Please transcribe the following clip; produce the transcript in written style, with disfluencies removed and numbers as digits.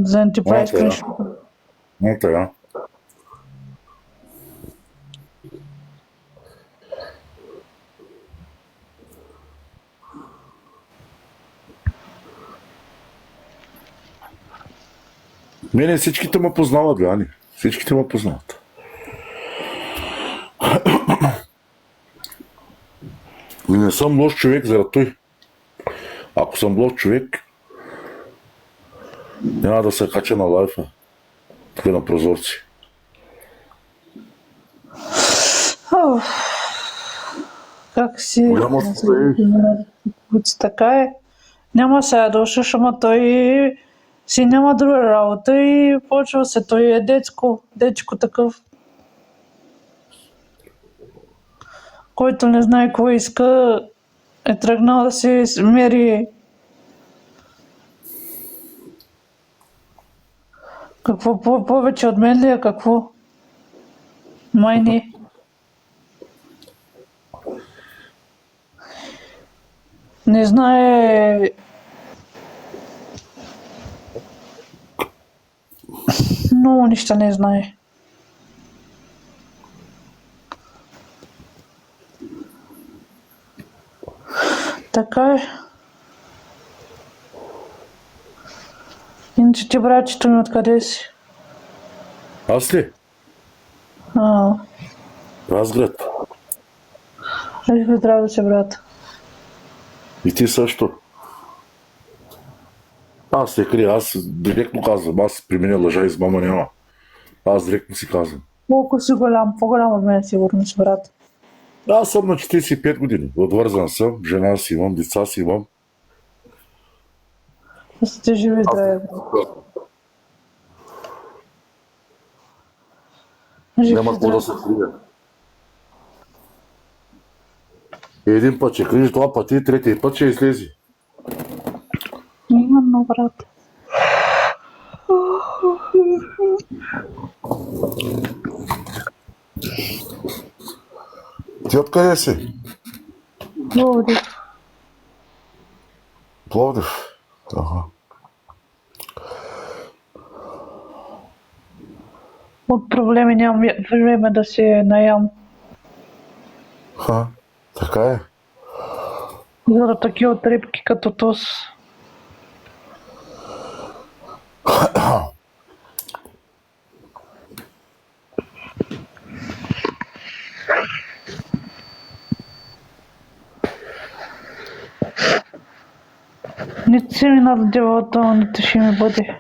За да не ти прави Ето я. скриншот. Ето я. Мене всичките ме познават, Ани. Всичките ме познават. И не съм лош човек заради той. Ако съм лош човек, няма да се кача на лайфа. Тук на прозорци. Как си? Няма Така е. Няма сега да ушаш, ама той си няма друга работа и почва се. Той е дечко такъв, който не знае какво иска, е тръгнал да си мери какво повече от мен ли е, какво? Май не. Не знае. Много неща не знае. Така е. Иначе ти братчето ми откъде си? Аз ли? Разград. Здраве да се, брат. И ти също. Аз не крия, аз директно казвам, аз при мен лъжа и измама няма. Аз директно си казвам. Колко си голям, по-голям от мен сигурно си, брат. Аз съм на 45 години. Отвързан съм, жена си имам, деца си имам. Да сте живи и здраве, брат. Няма какво да се крия. Един път ще крижи, това път и третия път ще излезе. Именно, брат. Ти откъде си? Пловдив. Пловдив. Ага. От проблеми нямам време да се наям. Така е. За такива трепки като тос. Нито си ми надевал това, нито ще ми бъде.